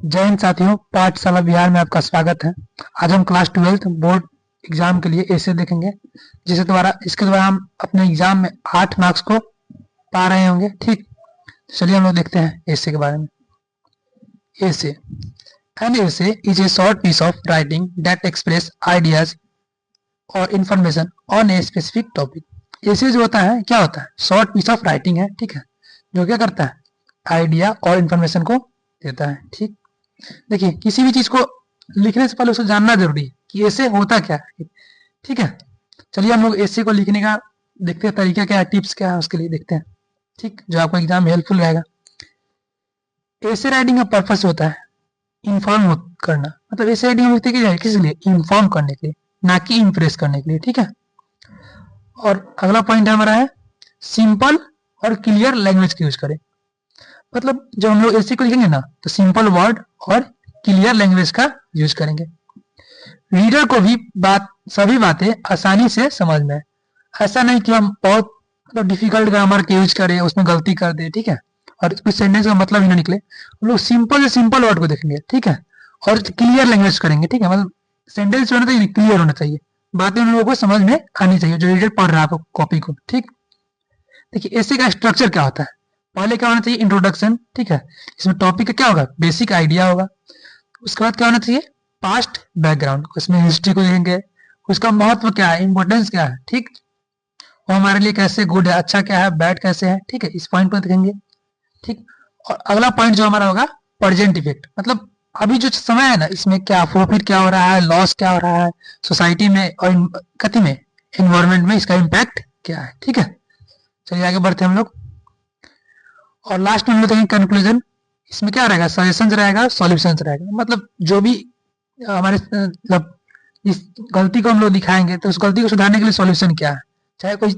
जय हिंद साथियों, पाठशाला बिहार में आपका स्वागत है। आज हम क्लास 12th बोर्ड एग्जाम के लिए ऐसे देखेंगे, इसके द्वारा हम अपने एग्जाम में 8 मार्क्स को पा रहे होंगे। ठीक, चलिए हम लोग देखते हैं ऐसे के बारे में। Essay an essay is a short piece of writing that express ideas और information on a specific topic. Essay जो होता है, क्या होता है? शॉर्ट पीस ऑफ राइटिंग है, ठीक है, जो क्या करता है? आइडिया और इंफॉर्मेशन को देता है। ठीक, देखिए किसी भी चीज को लिखने से पहले उसे जानना जरूरी है कि ऐसे होता क्या है। ठीक है, चलिए हम लोग ऐसे को लिखने का देखते हैं तरीका क्या है, टिप्स क्या है, उसके लिए देखते हैं। ठीक, जो आपको एग्जाम में हेल्पफुल रहेगा। ऐसे राइटिंग का पर्पस होता है इन्फॉर्म करना, मतलब ऐसे राइटिंग व्यक्ति की जाए किस लिए? इन्फॉर्म करने के लिए, ना कि इम्प्रेस करने के लिए। ठीक है, और अगला पॉइंट हमारा है सिंपल और क्लियर लैंग्वेज का यूज करें। मतलब जब हम लोग ऐसे को लिखेंगे ना, तो सिंपल वर्ड और क्लियर लैंग्वेज का यूज करेंगे। रीडर को भी सभी बातें आसानी से समझ में। ऐसा नहीं कि हम बहुत मतलब डिफिकल्ट ग्रामर के यूज करें, उसमें गलती कर दे, ठीक है, और कुछ सेंटेंस का मतलब ही ना निकले। हम लोग सिंपल से सिंपल वर्ड को देखेंगे, ठीक है, और क्लियर लैंग्वेज करेंगे। ठीक है, मतलब सेंटेंस होना चाहिए, क्लियर होना चाहिए, बातें उन लोगों को समझ में आनी चाहिए जो रीडर पढ़ रहा है कॉपी को। ठीक, देखिए ऐसे का स्ट्रक्चर क्या होता है? पहले क्या होना चाहिए? इंट्रोडक्शन। ठीक है, इसमें टॉपिक का क्या होगा? बेसिक आइडिया होगा। उसके बाद क्या होना चाहिए? पास्ट बैकग्राउंड, उसमें हिस्ट्री को देखेंगे, उसका महत्व क्या है, इंपॉर्टेंस क्या है, ठीक, वो हमारे लिए कैसे गुड है, अच्छा क्या है, बैड कैसे है, ठीक है, इस पॉइंट पर देखेंगे। ठीक, और अगला पॉइंट जो हमारा होगा प्रेजेंट इफेक्ट, मतलब अभी जो समय है ना, इसमें क्या प्रॉफिट क्या हो रहा है, लॉस क्या हो रहा है सोसाइटी में और कथी में, एनवायरमेंट में, इसका इम्पैक्ट क्या है। ठीक है, चलिए आगे बढ़ते हैं हम लोग। और लास्ट में हम लोग देखेंगे कंक्लूजन। इसमें क्या रहेगा? सजेशन रहेगा, सॉल्यूशन रहेगा। मतलब जो भी हमारे मतलब इस गलती को हम लोग दिखाएंगे तो उस गलती को सुधारने के लिए सॉल्यूशन क्या है, चाहे कोई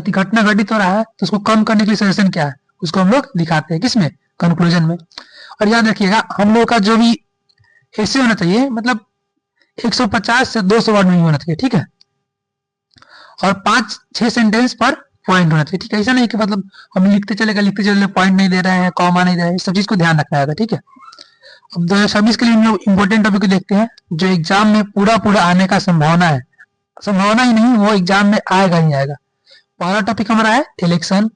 घटना घटित हो रहा है तो उसको कम करने के लिए सजेशन क्या है, उसको हम लोग दिखाते हैं किसमें? कंक्लूजन में। और याद रखिएगा हम लोग का जो भी ऐसे होना चाहिए, मतलब 150 से 200 वर्ड में ही होना चाहिए। ठीक है, और 5-6 सेंटेंस पर पॉइंट होना चाहिए। ठीक है, ऐसा नहीं कि मतलब हम लिखते चले पॉइंट नहीं दे रहे हैं, कॉमा नहीं दे रहे हैं, सब चीज को ध्यान रखना है। ठीक है, अब 2026 के लिए हम लोग इम्पोर्टेंट टॉपिक को देखते हैं जो एग्जाम में पूरा आने का संभावना है। संभावना ही नहीं, वो एग्जाम में आएगा ही आएगा। पहला टॉपिक हमारा है इलेक्शन,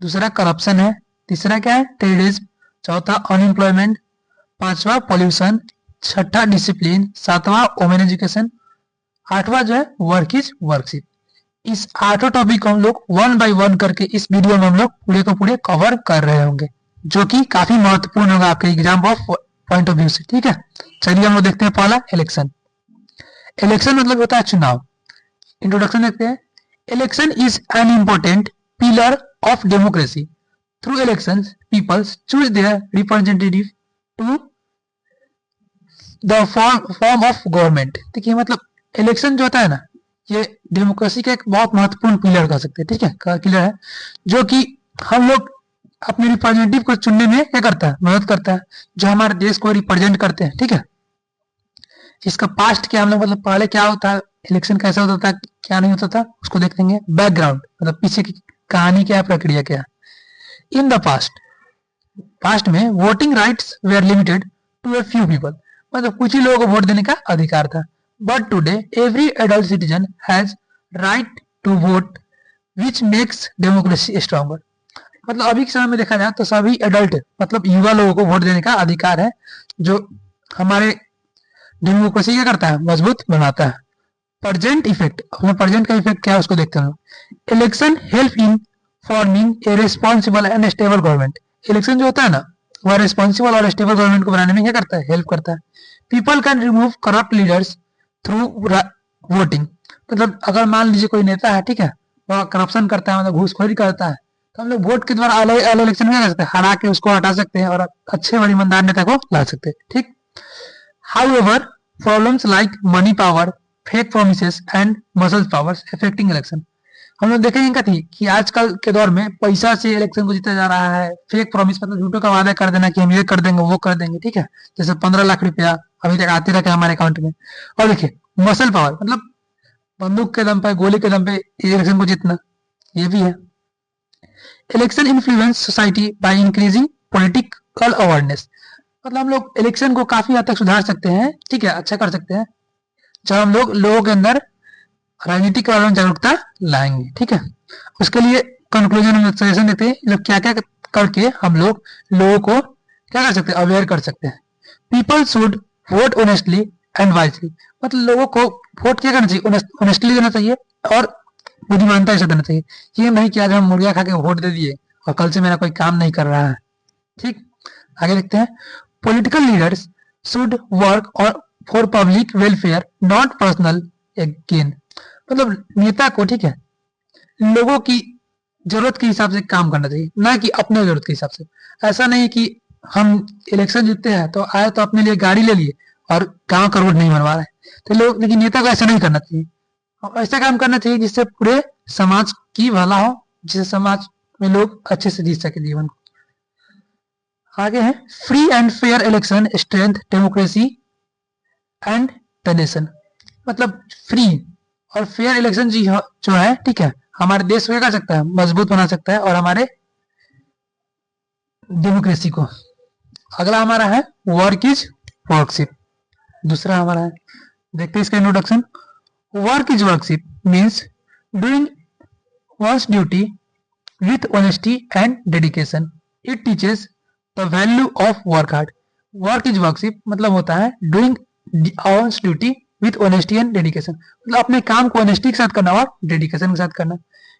दूसरा करप्शन है, तीसरा क्या है? टेररिज्म, चौथा अनएम्प्लॉयमेंट, पांचवा पॉल्यूशन, छठा डिसिप्लिन, सातवां वोमेन एजुकेशन, आठवां जो है वर्क इज वर्कशिप। इस आठों टॉपिक को हम लोग 1 बाय 1 करके इस वीडियो में हम लोग पूरे को पूरे कवर कर रहे होंगे, जो कि काफी महत्वपूर्ण होगा आपके exam of point of view से। ठीक है, चलिए हम लोग देखते हैं पहला इलेक्शन। इलेक्शन मतलब होता है चुनाव। इंट्रोडक्शन देखते हैं। Election is an important pillar of democracy. Through election peoples choose their representative to the form of government. देखिए मतलब इलेक्शन जो होता है ना, ये डेमोक्रेसी का एक बहुत महत्वपूर्ण पिलर कह सकते हैं। ठीक है, पिलर है जो कि हम लोग अपने रिप्रेजेंटेटिव को चुनने में क्या करता है? मदद करता है, जो हमारे देश को रिप्रेजेंट करते हैं। ठीक है, इसका पास्ट क्या हम लोग मतलब पहले क्या होता है, इलेक्शन कैसा होता था, क्या नहीं होता था, उसको देख लेंगे। बैकग्राउंड मतलब पीछे की कहानी क्या है, प्रक्रिया क्या है। इन द पास्ट में voting rights were limited to a few people, मतलब कुछ ही लोगों को वोट देने का अधिकार था। But today every adult citizen has right to vote which makes democracy stronger. मतलब अभी के समय में देखा जाए तो सभी एडल्ट मतलब युवा लोगों को वोट देने का अधिकार है, जो हमारे डेमोक्रेसी क्या करता है? मजबूत बनाता है। प्रेजेंट इफेक्ट, हमें प्रेजेंट का इफेक्ट क्या है उसको देखते हैं। Election help in forming a responsible and stable government. Election जो होता है ना, वह रिस्पॉन्सिबल और स्टेबल गवर्नमेंट को बनाने में क्या करता है? हेल्प करता है। People can remove corrupt leaders through voting. मतलब अगर मान लीजिए कोई नेता है, ठीक है, वह करप्शन करता है, मतलब घूसखोरी करता है, तो हम लोग वोट के द्वारा अलग इलेक्शन में क्या कर सकते हैं? हरा के उसको हटा सकते हैं और अच्छे और ईमानदार नेता को ला सकते हैं। ठीक, however problems like money power, fake promises and muscle powers affecting election। हम लोग देखेंगे क्या थी कि आजकल के दौर में पैसा से इलेक्शन को जीता जा रहा है। फेक प्रॉमिस मतलब झूठों का वादा कर देना कि हम ये कर देंगे वो कर देंगे। ठीक है, जैसे 15 लाख रुपया अभी तक आते रखे हमारे अकाउंट में। और देखिए मसल पावर मतलब बंदूक के दम पे, गोली के दम पे इलेक्शन को जीतना, ये भी है। Election influence society by increasing political awareness. मतलब हम लोग इलेक्शन को काफी हद तक सुधार सकते हैं, ठीक है, अच्छा कर सकते हैं जब हम लोग लोगों के अंदर राजनीतिक के बारे में जागरूकता लाएंगे, ठीक है। उसके लिए कंक्लूजन में सजेशन देते हैं लोग क्या क्या करके हम लोग लोगों को क्या कर सकते हैं, अवेयर कर सकते हैं। People should vote honestly and wisely, मतलब लोगों को वोट क्या करना चाहिए, ऑनेस्टली देना चाहिए और बुद्धिमानता से देना चाहिए। ये नहीं कि आज हम मुर्गिया खा के वोट दे दिए और कल से मेरा कोई काम नहीं कर रहा है, ठीक। आगे देखते हैं, पॉलिटिकल लीडर्स शुड वर्क और for public welfare not personal gain, मतलब नेता को, ठीक है, लोगों की जरूरत के हिसाब से काम करना चाहिए, ना कि अपने जरूरत के हिसाब से। ऐसा नहीं कि हम इलेक्शन जीतते हैं तो आए तो अपने लिए गाड़ी ले लिए और गांव का रोड नहीं बनवा रहे, तो लोग, लेकिन नेता को ऐसा नहीं करना चाहिए। ऐसा काम करना चाहिए जिससे पूरे समाज की भला हो, जिससे समाज में लोग अच्छे से जी सके जीवन को। आगे है, free and fair election strength democracy and the nation, मतलब फ्री और फेयर इलेक्शन जो है, ठीक है, हमारे देश को क्या कर सकता है, मजबूत बना सकता है और हमारे डेमोक्रेसी को। अगला हमारा है वर्क इज वर्कशिप, दूसरा हमारा है, देखते हैं इसका introduction. Work is worship means doing one's duty with honesty and dedication. It teaches the value of work hard. Work is workship मतलब होता है doing one's duty with honesty and dedication, मतलब अपने काम को honesty के साथ करना और dedication के साथ करना।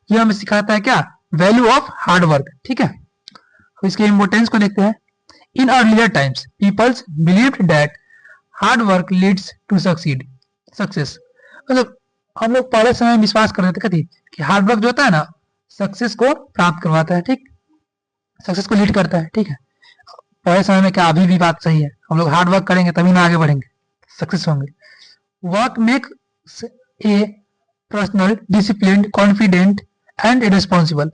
ये हमें सिखाता है क्या, value of hard work, ठीक है। अब इसके importance को देखते हैं। In earlier times, people believed that hard work leads to success. मतलब हम लोग पहले समय में विश्वास करते थे कि हार्ड वर्क जो होता है ना, सक्सेस को प्राप्त करवाता है, ठीक, सक्सेस को लीड करता है, ठीक है। पहले समय में क्या, अभी भी बात सही है, हम लोग हार्ड वर्क करेंगे तभी ना आगे बढ़ेंगे, सक्सेस होंगे। Work makes a personal discipline confident and responsible,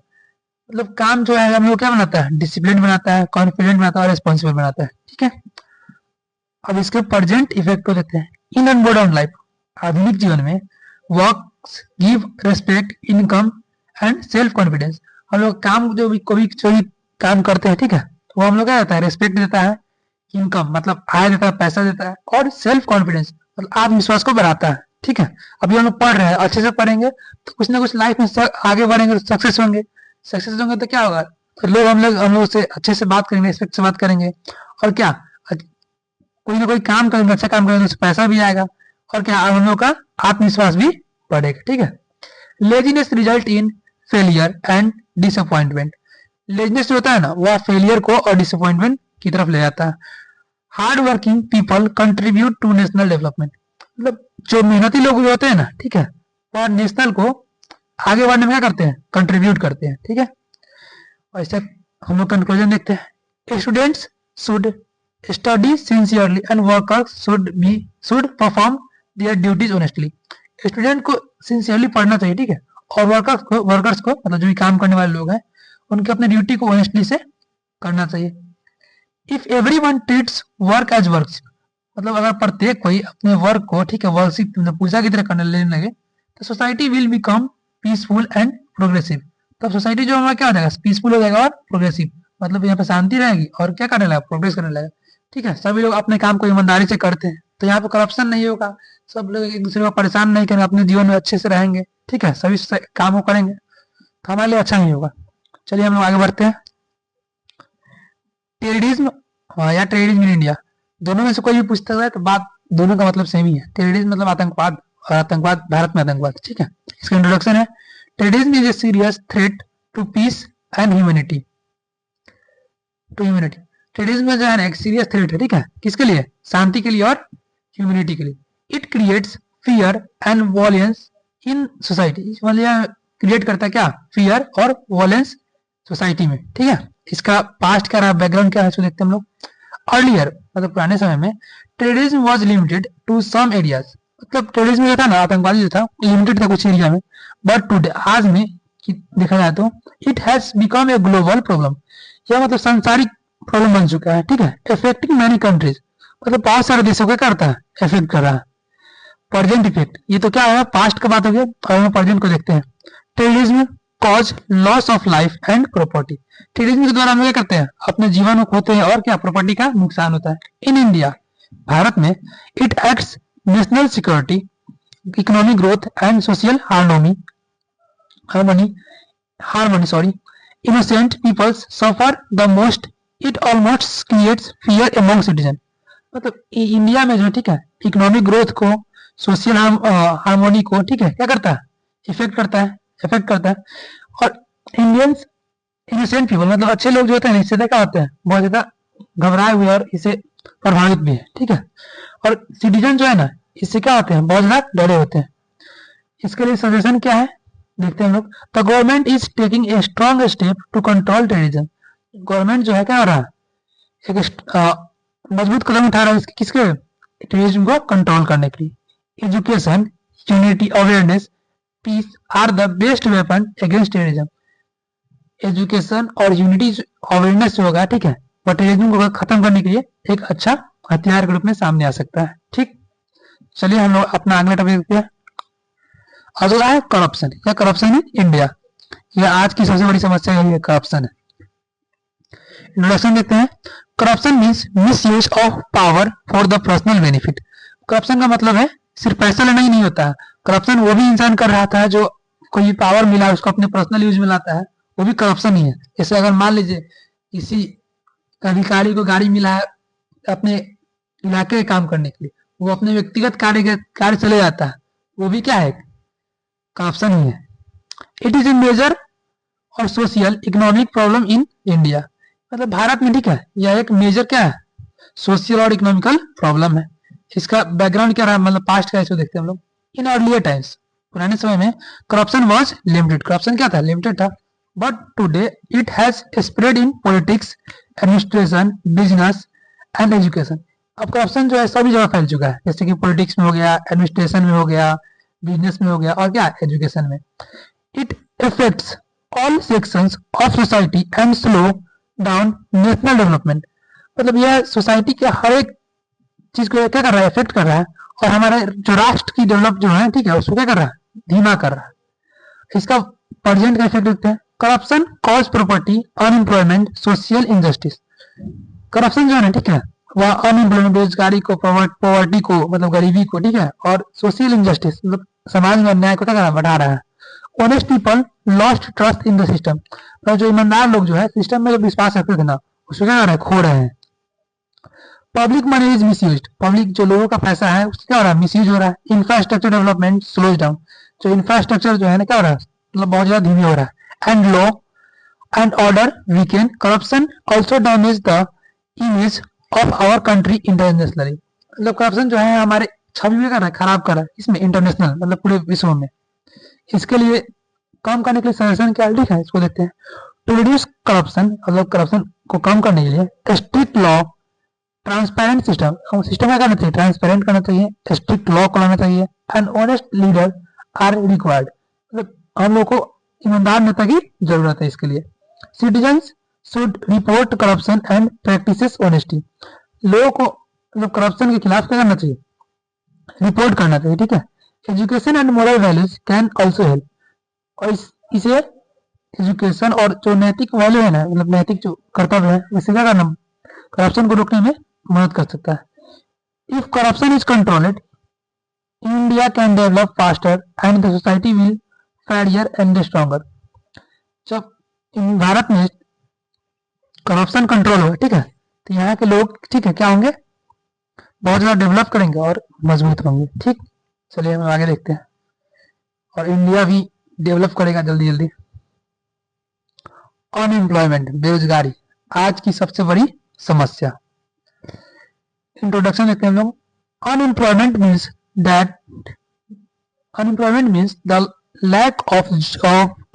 मतलब काम जो है हम लोग क्या बनाता है, डिसिप्लिन बनाता है, कॉन्फिडेंट बनाता है और रिस्पॉन्सिबल बनाता है, ठीक है। अब इसके प्रेजेंट इफेक्ट को देखते हैं। इन एंड मॉडर्न लाइफ, आधुनिक जीवन में works give respect, income and self confidence, हम लोग काम जो भी काम करते हैं, ठीक है, तो वो हम लोग क्या देता है, रेस्पेक्ट देता है, इनकम मतलब आय देता है, पैसा देता है, और सेल्फ कॉन्फिडेंस मतलब आत्मविश्वास को बढ़ाता है, ठीक है। अभी हम लोग पढ़ रहे हैं, अच्छे से पढ़ेंगे तो कुछ ना कुछ लाइफ में आगे बढ़ेंगे, सक्सेस होंगे तो क्या होगा, तो लोग हम लोग से अच्छे से बात करेंगे, रिस्पेक्ट से बात करेंगे, और क्या, कोई ना कोई काम करेंगे, अच्छा काम करेंगे तो पैसा भी आएगा, और क्या, हम लोग का आत्मविश्वास भी बढ़ेगा, ठीक है। Laziness result in failure and disappointment, laziness जो होता है ना, वह फेलियर को और डिसअपॉइंटमेंट की तरफ ले जाता है। Hard working people contribute to national development, मतलब जो मेहनती लोग होते हैं ना, ठीक है, वह नेशनल को आगे बढ़ने में क्या करते हैं, कंट्रीब्यूट करते हैं, ठीक है। और इससे हम लोग कंक्लूजन देखते हैं। Students should study sincerely and workers should perform their duties honestly, student को सिंसियरली पढ़ना चाहिए, ठीक है, और वर्कर्स को मतलब जो भी काम करने वाले लोग हैं उनके अपने ड्यूटी को ऑनेस्टली से करना चाहिए। If everyone treats work as worship, मतलब अगर प्रत्येक कोई अपने वर्क को, ठीक है, वर्कशिप मतलब पूजा की तरह करने लेने लगे तो society will become peaceful and progressive, तब सोसाइटी जो हमारा क्या हो जाएगा, पीसफुल हो जाएगा और प्रोग्रेसिव, मतलब यहाँ पे शांति रहेगी और क्या करने लगेगा, प्रोग्रेस करने लगेगा, ठीक है। सभी लोग अपने काम को ईमानदारी से करते हैं तो यहाँ पे करप्शन नहीं होगा, सब लोग एक दूसरे को परेशान नहीं करेंगे, अपने जीवन में अच्छे से रहेंगे, ठीक है, सभी काम को करेंगे तो हमारे लिए अच्छा नहीं होगा। चलिए हम लोग आगे बढ़ते हैं। टेररिज्म या टेररिज्म इन इंडिया, दोनों में से कोई भी पूछता है तो बात दोनों का मतलब सेम ही है। टेररिज्म मतलब आतंकवाद और आतंकवाद भारत में आतंकवाद, ठीक है। इसका इंट्रोडक्शन है, terrorism is a serious threat to peace and humanity, terrorism जो है ना एक सीरियस थ्रेट है, ठीक है, किसके लिए, शांति के लिए और ह्यूमैनिटी के लिए। It creates fear and violence in society, मतलब क्रिएट करता है क्या, फियर और वॉयलेंस सोसाइटी में, ठीक है। इसका पास्ट क्या रहा, बैकग्राउंड क्या है, इसको देखते हैं हम लोग। अर्लियर मतलब पुराने समय में terrorism was limited to some areas, मतलब टेररिज्म जो था ना, आतंकवादी जो था, लिमिटेड था कुछ एरिया में, बट टुडे आज में देखा जाए तो it has become a global problem, यह मतलब सांसारिक प्रॉब्लम बन चुका है, ठीक है। अफेक्टिंग मैनी कंट्रीज, मतलब बहुत सारे देशों को करता है, इफेक्ट कर रहा है। प्रेजेंट इफेक्ट, ये तो क्या होगा, पास्ट का बात हो गया, और हम प्रेजेंट को देखते हैं। Terrorism cause loss of life and property. Terrorism के द्वारा हम क्या करते हैं, अपने जीवन को खोते हैं और क्या प्रॉपर्टी का नुकसान होता है। इन इंडिया, भारत में, it acts national security, economic growth and social harmony sorry, innocent peoples suffer the most, it almost creates fear among citizen। मतलब इंडिया में जो ठीक है इकोनॉमिक ग्रोथ को, सोशल हार्मोनी को ठीक है क्या करता है, इफेक्ट करता है। और इंडियंस इनोसेंट पीपल मतलब अच्छे लोग जो होते हैं इससे क्या होते हैं, बहुत ज्यादा घबराए हुए और इससे प्रभावित भी है, ठीक है। और सिटीजन जो है ना इससे क्या होते हैं, बहुत ज्यादा डरे होते हैं। इसके लिए सजेशन क्या है देखते हैं हम लोग। The government is taking a strong step to control terrorism. Government जो है क्या हो रहा है, एक मजबूत कदम उठा रहा है किसके, टेररिज्म को कंट्रोल करने के लिए। Education, unity, awareness, peace are the best weapon against terrorism. Education और यूनिटी अवेयरनेस जो होगा ठीक है वो टेररिज्म को खत्म करने के लिए एक अच्छा हथियार के रूप में सामने आ सकता है। ठीक, चलिए हम लोग अपना अगला टॉपिक देखते हैं। अगला है करप्शन या करप्शन इन इंडिया। यह आज की सबसे बड़ी समस्या यही है, करप्शन है। इंट्रोडक्शन देखते हैं। Corruption means misuse of power for the personal benefit. Corruption का मतलब है सिर्फ पैसा लेना ही नहीं होता है, करप्शन वो भी इंसान कर रहा था जो कोई पावर मिला उसको अपने पर्सनल यूज में लाता है, वो भी करप्शन ही है। जैसे अगर मान लीजिए किसी अधिकारी को गाड़ी मिला है अपने इलाके के काम करने के लिए, वो अपने व्यक्तिगत कार्य चले जाता है, वो भी क्या है, करप्शन ही है। इट इज ए मेजर और social economic problem in India. मतलब भारत में ठीक है यह एक मेजर क्या है, सोशल और इकोनॉमिकल प्रॉब्लम है। इसका बैकग्राउंड क्या रहा, मतलब पास्ट का इसको देखते हैं हम लोग। इन अर्लियर टाइम्स, पुराने समय में करप्शन वाज लिमिटेड। करप्शन क्या था, लिमिटेड था। But today it has spread in politics, administration, business and education. अब करप्शन जो है सभी जगह फैल चुका है, जैसे कि पॉलिटिक्स में हो गया, एडमिनिस्ट्रेशन में हो गया, बिजनेस में हो गया और क्या एजुकेशन में। It affects all sections of society and slow down national development. मतलब यह सोसाइटी के हर एक चीज को क्या कर रहा है, इफेक्ट कर रहा है। और हमारे जो राष्ट्र की डेवलप जो है ठीक है उसको क्या कर रहा है, धीमा कर रहा है। इसका प्रेजेंट का इफेक्ट देखते हैं। Corruption cause property, unemployment, social injustice. Corruption जो है ना ठीक है वह अनएम्प्लॉयमेंट, बेरोजगारी को, पॉवर्टी को मतलब गरीबी को ठीक है, और सोशल इनजस्टिस मतलब समाज में अन्याय को क्या बढ़ा रहा है। Honest people lost trust in the system. तो जो ईमानदार लोग जो है सिस्टम में जो विश्वास रखते थे ना उसको क्या कर रहे हैं, खो रहे हैं। Public money is misused. Public जो लोगों का पैसा है उसका क्या हो रहा है, मिसयूज हो रहा है। Infrastructure development slows down. जो इंफ्रास्ट्रक्चर जो है ना क्या हो रहा है, मतलब बहुत ज्यादा धीमे हो रहा है। And law and order weaken. Corruption also damage the image of our country internationally. मतलब करप्शन जो है हमारे छवि में कर रहा है, खराब कर रहा है, इसमें इंटरनेशनल मतलब पूरे विश्व में। इसके लिए कम करने के लिए सजेशन क्या है, इसको देखते हैं। टू रिड्यूस करप्शन, मतलब करप्शन को कम करने के लिए strict law, transparent system. System क्या करना चाहिए, ट्रांसपेरेंट करना चाहिए, स्ट्रिक्ट लॉ करना चाहिए। And honest leader are required. मतलब हम लोग को ईमानदार नेता की जरूरत है इसके लिए। Citizens should report corruption and practices honesty. लोगों को मतलब करप्शन के खिलाफ क्या करना चाहिए, रिपोर्ट करना चाहिए, ठीक है। Education and moral values can also help. और इसे एजुकेशन और जो नैतिक वैल्यू है ना, मतलब नैतिक जो कर्तव्य है इससे क्या करना, करप्शन को रोकने में मदद कर सकता है। If corruption is controlled, India can develop faster and the society will fair and stronger. जब भारत में करप्शन कंट्रोल हो ठीक है तो यहाँ के लोग ठीक है क्या होंगे, बहुत ज्यादा डेवलप करेंगे और मजबूत होंगे। ठीक, चलिए हम आगे देखते हैं। और इंडिया भी डेवलप करेगा जल्दी जल्दी। अनएम्प्लॉयमेंट, बेरोजगारी आज की सबसे बड़ी समस्या। इंट्रोडक्शन देखते हैं हम लोग। Unemployment means the lack of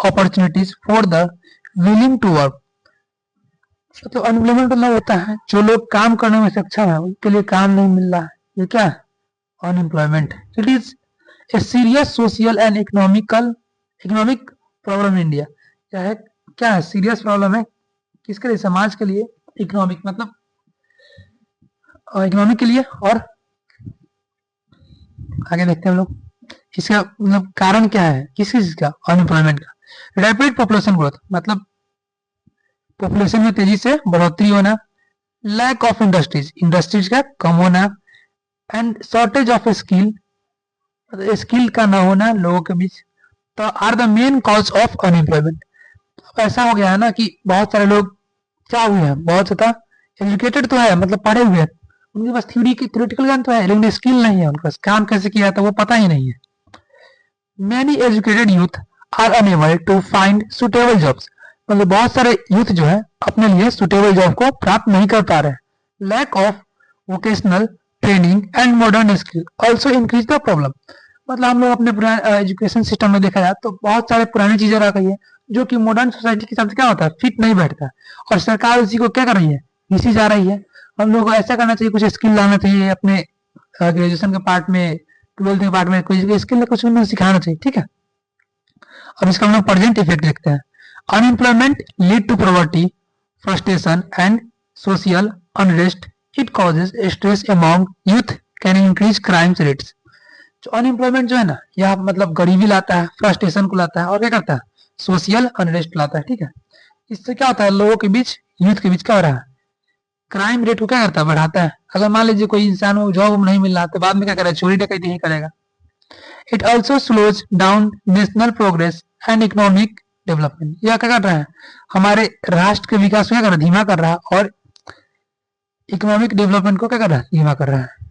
opportunities for the willing to work. तो अनएम्प्लॉयमेंट मतलब होता है जो लोग काम करने में सक्षम है उनके लिए काम नहीं मिल रहा है, ये क्या है, unemployment. It is a serious social and economic problem in India. क्या है, सीरियस प्रॉब्लम है किसके लिए, समाज के लिए। इकोनॉमिक मतलब इकोनॉमिक के लिए। और आगे देखते हैं हम लोग इसका मतलब कारण क्या है, किस चीज का, अनएम्प्लॉयमेंट का। रैपिड पॉपुलेशन ग्रोथ मतलब पॉपुलेशन में तेजी से बढ़ोतरी होना, लैक ऑफ इंडस्ट्रीज, इंडस्ट्रीज का कम होना, and shortage of skill, skill का ना होना लोगों के बीच, तो are the main cause of unemployment. ऐसा हो गया है ना कि बहुत सारे लोग क्या हुए हैं, बहुत ज्यादा एजुकेटेड तो है, मतलब पढ़े हुए हैं, उनके पास थ्योरी की थ्योरेटिकल ज्ञान तो है, लेकिन स्किल नहीं है, उनके पास काम कैसे किया था वो पता ही नहीं है। Many educated youth are unable to find suitable jobs, मतलब बहुत सारे यूथ जो है अपने लिए सुटेबल जॉब को प्राप्त नहीं कर पा रहे। Lack of vocational training and modern skill also increase the problem, मतलब हम लोग अपने पुराने एजुकेशन सिस्टम में देखा जाए तो बहुत सारे पुरानी चीजें रह गई है जो कि मॉडर्न सोसाइटी के हिसाब से क्या होता है, फिट नहीं बैठता, और सरकार उसी को क्या कर रही है, घिसी जा रही है। हम लोग को ऐसा करना चाहिए, कुछ स्किल लाना चाहिए अपने ग्रेजुएशन के पार्ट में, ट्वेल्थ के पार्ट में, कोई स्किल कुछ उन्हें सिखाना चाहिए, ठीक है। अब इसका हम लोग प्रेजेंट इफेक्ट देखते हैं। Unemployment lead to poverty, frustration and social unrest, it causes stress among youth, can increase crimes rates. जो अनएम्प्लॉयमेंट जो है ना, यह मतलब गरीबी लाता है, फ्रस्ट्रेशन को लाता है, और क्या करता है, सोशल अनरेस्ट लाता है, ठीक है। इससे क्या होता है, लोगों के बीच, यूथ के बीच क्या हो रहा है, क्राइम रेट को क्या करता है, बढ़ाता है। अगर मान लीजिए कोई इंसान को जॉब नहीं मिल रहा तो बाद में क्या करेगा, चोरी डकैती ही करेगा। It also slows down national progress and economic development, यह क्या कर रहा है, हमारे राष्ट्र के विकास को क्या कर रहा है, धीमा कर रहा है, और इकोनॉमिक डेवलपमेंट को क्या कर रहा है, धीमा कर रहा है।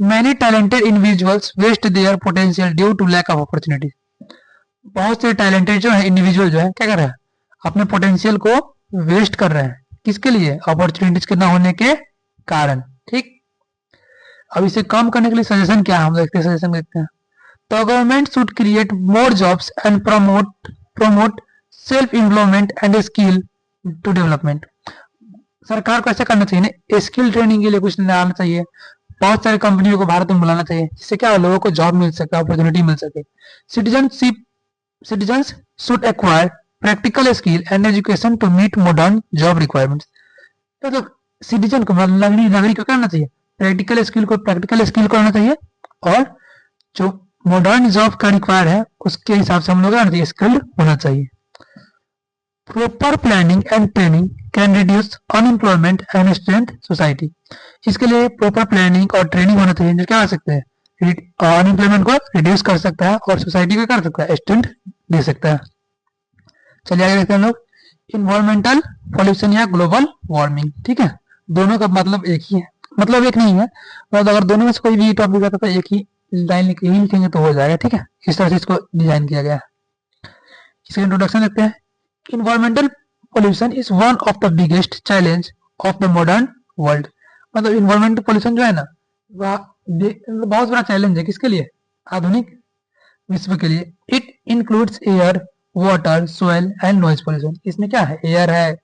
Many talented individuals waste their potential due to lack of opportunity, बहुत से टैलेंटेड जो है इंडिविजुअल जो है क्या कर रहा है, अपने पोटेंशियल को वेस्ट कर रहे हैं, किसके लिए, अपॉर्चुनिटीज के ना होने के कारण, ठीक। अब इसे कम करने के लिए सजेशन क्या है, हम देखते हैं, सजेशन देखते हैं। तो government should create more jobs and promote self employment and skill to development, सरकार को ऐसा करना चाहिए ना, स्किल ट्रेनिंग के लिए कुछ लाना चाहिए, बहुत सारी कंपनियों को भारत में बुलाना चाहिए, जिससे क्या लोगों को जॉब मिल सके, अपॉर्चुनिटी मिल सके। Citizens should acquire practical skill and education to meet modern job requirements, मतलब सिटीजन को, नागरिक को करना चाहिए, प्रैक्टिकल स्किल को आना चाहिए, और जो मॉडर्न जॉब का रिक्वायर है उसके हिसाब से हम लोग आना चाहिए, स्किल्ड होना चाहिए। Proper planning and training can reduce unemployment and strength society, इसके लिए प्रॉपर प्लानिंग और ट्रेनिंग होना चाहिए, जो क्या कर सकते हैं, अनएम्प्लॉयमेंट को रिड्यूस कर सकता है और सोसाइटी को कर सकता है, स्ट्रेंथ दे सकता है। चलिए आगे देखते हैं हम लोग, इन्वायरमेंटल पॉल्यूशन या ग्लोबल वार्मिंग, ठीक है। दोनों का मतलब एक ही है, मतलब एक नहीं है, मतलब अगर दोनों में से कोई भी टॉपिक आता तो एक ही लाइन लिखेंगे तो हो जाएगा, ठीक है। इस तरह से इसको डिजाइन किया गया है। इसका इंट्रोडक्शन देखते हैं। Environmental pollution is one of the biggest challenge of the modern world, मतलब इन्वायरमेंटल पोल्यूशन जो है ना, वह बहुत बड़ा चैलेंज है, किसके लिए, आधुनिक विश्व के लिए। It includes air, water, soil and noise pollution, इसमें क्या है, एयर है,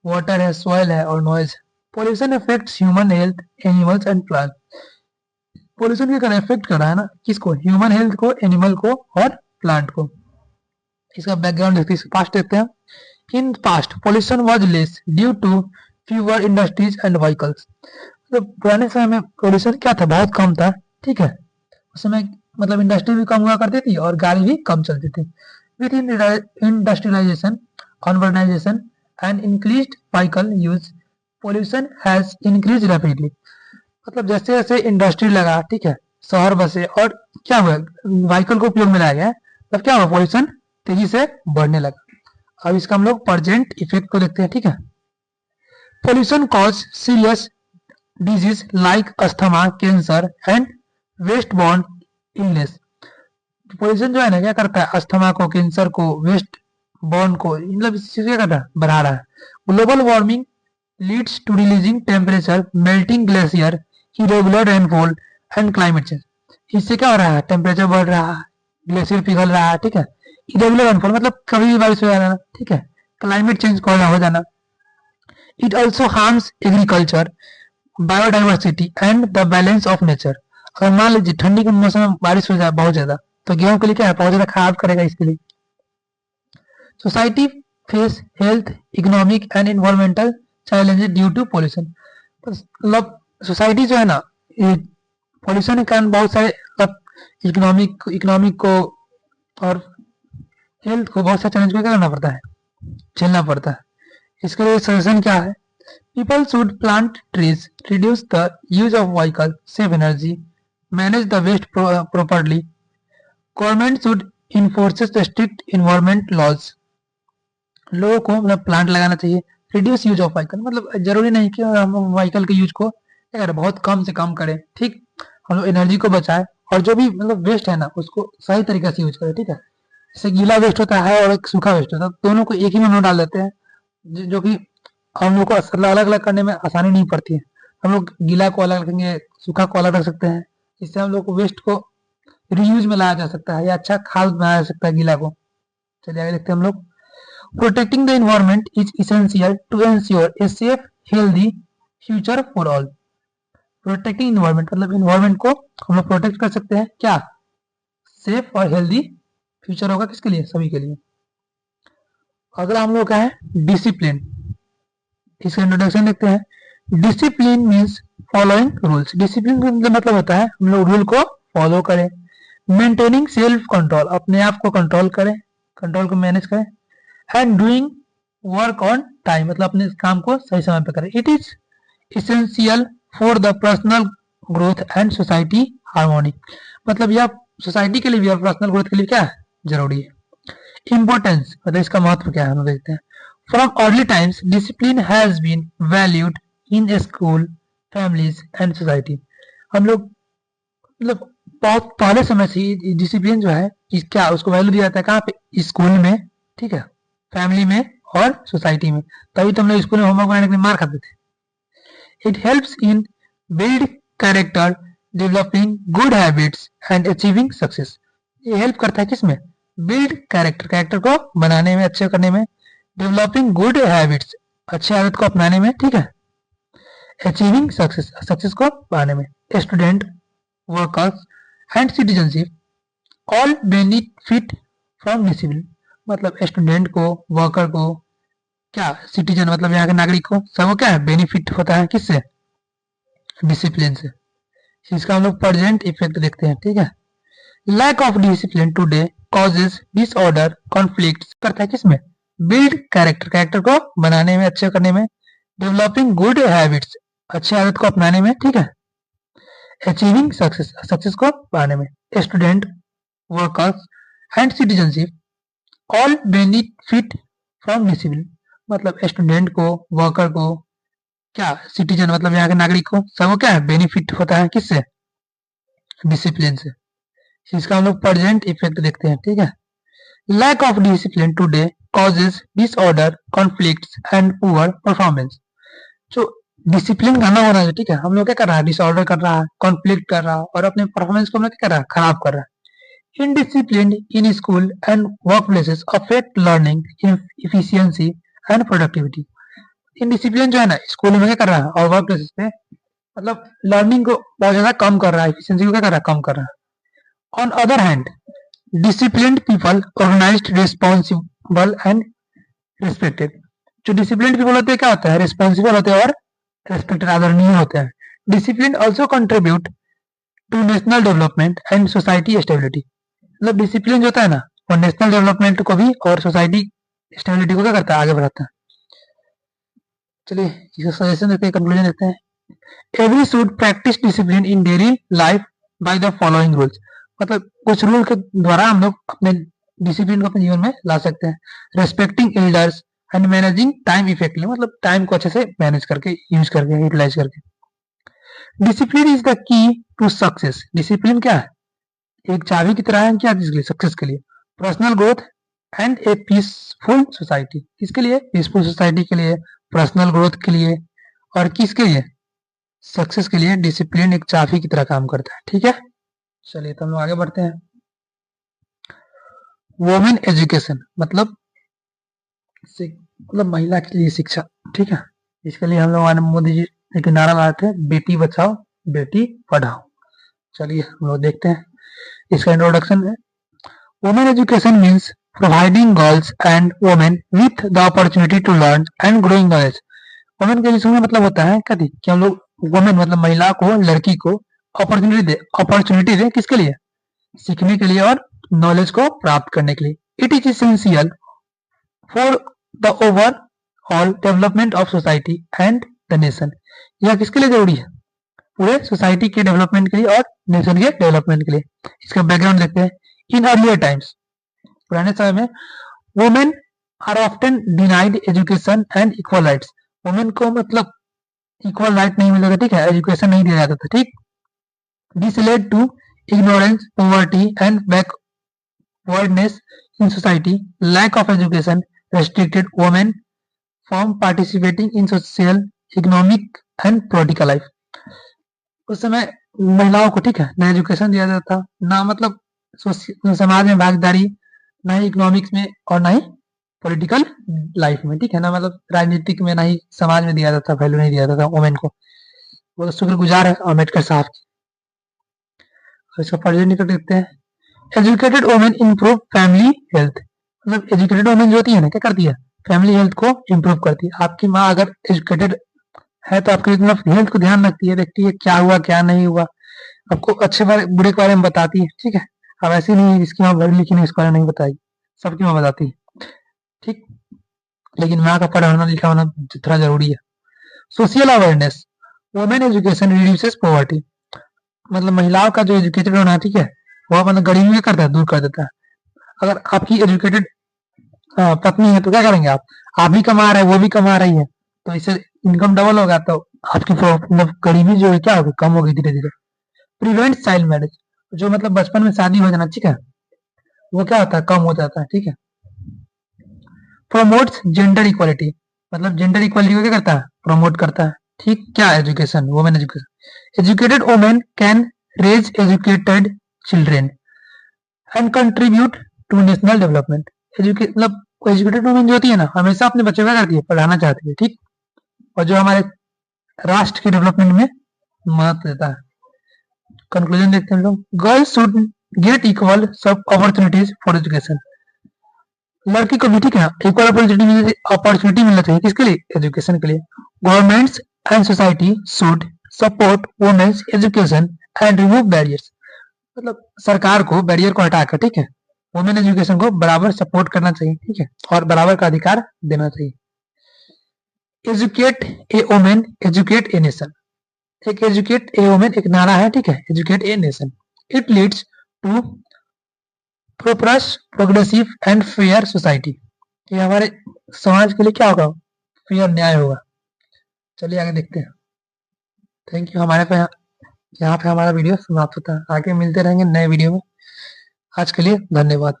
वाटर है, सोयल है, और noise. Pollution affects human health, animals and plant, pollution क्या कर रहा है, इफेक्ट कर रहा है ना, किसको, ह्यूमन हेल्थ को, एनिमल को, और प्लांट को। इसका बैकग्राउंड देखते हैं, पास्ट देखते हैं। In past pollution was less due to fewer industries and vehicles, तो पुराने समय में पोल्यूशन क्या था, बहुत कम था, ठीक है। उस समय मतलब इंडस्ट्री भी कम हुआ करती थी और गाड़ी भी कम चलती थी। With industrialization, urbanization and increased vehicle use, pollution has increase rapidly, मतलब जैसे जैसे इंडस्ट्री लगा, ठीक है, शहर बसे, और क्या हुआ, व्हीकल को उपयोग में लाया गया, तब क्या हुआ, पोल्यूशन तेजी से बढ़ने लगा। अब इसका हम लोग प्रेजेंट इफेक्ट को देखते हैं, ठीक है। Pollution cause serious disease like asthma, cancer and waste borne illness, pollution जो है ना क्या करता है, अस्थमा को, कैंसर को, वेस्ट बॉर्न को, मतलब इस चीज क्या कर रहा है, बढ़ा रहा है। Global warming leads to releasing temperature, melting glacier, irregular rainfall and climate change, इससे क्या हो रहा है, टेम्परेचर बढ़ रहा है, ग्लेशियर पिघल रहा है, ठीक है। इरेगुलर रेनफॉल मतलब कभी भी बारिश हो जाना, ठीक है। क्लाइमेट चेंज हो जाना। It also harms agriculture, biodiversity and the balance of nature, अगर मान लीजिए ठंडी के मौसम में बारिश हो जाए बहुत ज्यादा, तो गेहूं के लिए क्या है, बहुत ज्यादा खराब करेगा इसके लिए। Society face health, economic and environmental challenges due to pollution, मतलब सोसाइटी जो है ना, ये पोल्यूशन के कारण बहुत सारे इकोनॉमिक को और हेल्थ को बहुत सा चैलेंज को क्या करना पड़ता है, झेलना पड़ता है। इसके लिए सजेशन क्या है, people should plant trees, reduce the use of vehicle, save energy, manage the waste properly, government should enforces the strict environment laws. लोगों को मतलब प्लांट लगाना चाहिए, रिड्यूस यूज ऑफ व्हीकल मतलब जरूरी नहीं कि हम व्हीकल के यूज को क्या करें, बहुत कम से कम करें, ठीक। हम लोग एनर्जी को बचाएं और जो भी मतलब वेस्ट है ना उसको सही तरीके से यूज करें, ठीक है। जैसे गीला वेस्ट होता है और एक सूखा वेस्ट होता है, दोनों को एक ही में डाल देते हैं, जो कि हम लोग को अलग अलग करने में आसानी नहीं पड़ती है। हम लोग गीला को अलग रखेंगे, सूखा को अलग रख सकते हैं, इससे हम लोग को वेस्ट को रीयूज में लाया जा सकता है या अच्छा खाद बनाया जा सकता है गीला को। चलिए आगे देखते हैं हम लोग। Protecting the environment is essential to ensure a safe healthy future for all. Protecting environment मतलब एनवायरमेंट को हम लोग प्रोटेक्ट कर सकते हैं, क्या, सेफ और हेल्दी फ्यूचर होगा किसके लिए, सभी के लिए। अगला हम लोग का है डिसिप्लिन, इसका इंट्रोडक्शन देखते हैं। Discipline means following rules, discipline का मतलब होता है हम लोग रूल को फॉलो करें। मेंटेनिंग सेल्फ कंट्रोल, अपने आप को कंट्रोल करें, कंट्रोल को मैनेज करें। And doing work on time मतलब अपने काम को सही समय पर करें। It is essential for the personal growth and society harmony, मतलब यह सोसाइटी के लिए भी और पर्सनल ग्रोथ के लिए क्या है, जरूरी है। इंपॉर्टेंस मतलब इसका महत्व क्या है हम देखते हैं। From early times discipline has been valued in school, families and society. हम लोग मतलब बहुत पहले समय से डिसिप्लिन जो है क्या उसको वैल्यू दिया जाता है, कहाँ पे, स्कूल में, ठीक है, फैमिली में और सोसाइटी में। तभी तो हम लोग स्कूल में होमवर्क बनाने के लिए मार खाते थे। It helps in build character, developing good habits and achieving success. ये हेल्प करता है किसमें, बिल्ड कैरेक्टर, कैरेक्टर को बनाने में, अच्छे करने में। डेवलपिंग गुड हैबिट्स, अच्छे आदत को अपनाने में, ठीक है। अचीविंग सक्सेस, सक्सेस को पाने में। Student, workers and citizenship all benefit from discipline, मतलब स्टूडेंट को, वर्कर को, क्या, सिटीजन मतलब यहाँ के नागरिक को, सबको क्या है, बेनिफिट होता है किससे, डिसिप्लिन से। इसका हम लोग प्रेजेंट इफेक्ट देखते हैं, ठीक है। Lack of discipline today causes disorder, conflict करता है किसमें, बिल्ड कैरेक्टर, कैरेक्टर को बनाने में, अच्छे करने में। डेवलपिंग गुड हैबिट्स, अच्छे आदत को अपनाने में, ठीक है। अचीविंग सक्सेस, सक्सेस को पाने में। Student, workers and citizenship all benefit from discipline, मतलब स्टूडेंट को, वर्कर को, क्या, सिटीजन मतलब यहाँ के नागरिक को, सबको क्या है, बेनिफिट होता है किससे, डिसिप्लिन से। इसका हम लोग प्रेजेंट इफेक्ट देखते हैं, ठीक है। Lack of discipline today causes disorder, conflicts and poor performance. जो डिसिप्लिन का ना होना, ठीक है, हम लोग क्या कर रहा है, डिसऑर्डर कर रहा है, कॉन्फ्लिक्ट कर रहा है और अपने परफॉर्मेंस को हम लोग क्या कर रहा है, खराब कर रहा है। Indiscipline in school and workplaces affect learning, efficiency and productivity. Indiscipline जो है ना स्कूल में क्या कर रहा है और वर्क प्लेसेस पे मतलब लर्निंग को बहुत ज्यादा कम कर रहा है, एफिशिएंसी को क्या कर रहा है, कम कर रहा है। On other hand disciplined people organized, responsible and respected. जो डिसिप्लिन्ड पीपल होते हैं क्या होता है, रिस्पॉन्सिबल होते हैं और रेस्पेक्टेड, आदरणीय होते हैं। Discipline also contribute to national development and society stability, मतलब डिसिप्लिन जो होता है ना वो नेशनल डेवलपमेंट को भी और सोसाइटी स्टेबिलिटी को क्या करता है, आगे बढ़ाता है। चलिए इसका सजेशन देते हैं, कंक्लूजन देते हैं। Every should practice discipline in daily life by the following rules, मतलब कुछ रूल के द्वारा हम लोग अपने डिसिप्लिन को अपने जीवन में ला सकते हैं। Respecting elders and managing time effectively, मतलब टाइम को अच्छे से मैनेज करके, यूज करके, यूटिलाइज करके। Discipline is the key to success, discipline क्या है, एक चाबी की तरह है क्या, जिसके लिए, सक्सेस के लिए। Personal growth and A peaceful society, किसके लिए, पीसफुल सोसाइटी के लिए, पर्सनल ग्रोथ के लिए और किसके लिए, सक्सेस के लिए। डिसिप्लिन एक चाबी की तरह काम करता है, ठीक है। चलिए तो हम लोग आगे बढ़ते हैं। वुमेन एजुकेशन मतलब महिला के लिए शिक्षा, ठीक है। इसके लिए हम लोग मोदी जी एक नारा लगाए थे, बेटी बचाओ बेटी पढ़ाओ। चलिए हम लोग देखते हैं, इसका इंट्रोडक्शन है। Women education means providing girls and women with the opportunity to learn and growing knowledge. Women के एजुकेशन का मतलब होता है क्या, कि हम लोग वुमेन मतलब महिला को, लड़की को अपॉर्चुनिटी दे किसके लिए, सीखने के लिए और नॉलेज को प्राप्त करने के लिए। It is essential for the overall development of society and the nation. यह किसके लिए जरूरी है? पूरे सोसाइटी के डेवलपमेंट के लिए और नेशन के डेवलपमेंट के लिए। इसका बैकग्राउंड देखते हैं। इन अर्लियर टाइम्स, पुराने समय में, women are often denied education and equal rights. Women को मतलब इक्वल राइट नहीं मिलता था, ठीक है, एजुकेशन नहीं दिया जाता था, ठीक। This led to ignorance, poverty and backwardness in society. Lack of education restricted women from participating in social, economic and political life। उस समय महिलाओं को, ठीक है, ना एजुकेशन दिया जाता, ना मतलब समाज में भागीदारी, ना ही इकोनॉमिक्स में और ना ही पॉलिटिकल लाइफ में, ठीक है ना, मतलब राजनीतिक में, ना ही समाज में दिया जाता, वैल्यू नहीं दिया जाता वुमेन को। वो तो शुक्रगुजार है अम्बेडकर साहब की। इसका फर्जी निकल देखते हैं। Educated women improve family health. मतलब एजुकेटेड वुमेन जो होती है ना, क्या करती है? फैमिली हेल्थ को इम्प्रूव करती है। आपकी माँ अगर एजुकेटेड है तो आपकी मतलब हेल्थ को ध्यान रखती है, देखती है क्या हुआ क्या नहीं हुआ, आपको अच्छे बारे बुरे के बारे में बताती है, ठीक है। अब ऐसी नहीं है जिसकी माँ पढ़ी लिखी नहीं, इसके बारे में नहीं बताई, सबकी माँ बताती है, ठीक। लेकिन माँ का पढ़ना लिखा होना जितना जरूरी है। Social awareness, women education reduces poverty. मतलब महिलाओं का जो एजुकेटेड होना, ठीक है, वो मतलब गरीबी क्या करता है? दूर कर देता है। अगर आपकी एजुकेटेड पत्नी है तो क्या करेंगे आप भी कमा रहे हैं, वो भी कमा रही है, तो इससे इनकम डबल होगा, तो आपकी मतलब गरीबी जो है क्या होगी? कम होगी धीरे धीरे। प्रिवेंट चाइल्ड मैरिज, जो मतलब बचपन में शादी हो जाना, ठीक है, वो क्या होता है? कम हो जाता है, ठीक है। प्रमोट्स जेंडर इक्वालिटी, मतलब जेंडर इक्वालिटी को क्या करता है? प्रमोट करता है, ठीक। क्या? Education, women education. Educated women can raise educated children and contribute to national development. मतलब एजुकेटेड वुमेन जो होती है ना, हमेशा अपने बच्चों को क्या करती है? पढ़ाना चाहती है, ठीक। और जो हमारे राष्ट्र के डेवलपमेंट में मदद देता है। कंक्लूजन देखते हैं हम लोग। गर्ल्स शुड गेट इक्वल सब अपॉर्चुनिटीज फॉर एजुकेशन। लड़की को भी, ठीक है, इक्वल अपॉर्चुनिटी मिलना चाहिए, किसके लिए? एजुकेशन के लिए। Governments and society should support women's education and remove barriers. मतलब सरकार को बैरियर को हटाकर, ठीक है, वुमेन एजुकेशन को बराबर सपोर्ट करना चाहिए, ठीक है, और बराबर का अधिकार देना चाहिए। Educate a women educate a nation. एक एजुकेट ए वुमेन एक नारा है, ठीक है, educate a nation. It leads to progress, progressive and fair society. ये हमारे समाज के लिए क्या होगा? फेयर, न्याय होगा। चलिए आगे देखते हैं। Thank you. हमारे पे यहाँ पे हमारा वीडियो समाप्त होता है। आगे मिलते रहेंगे नए वीडियो में। आज के लिए धन्यवाद।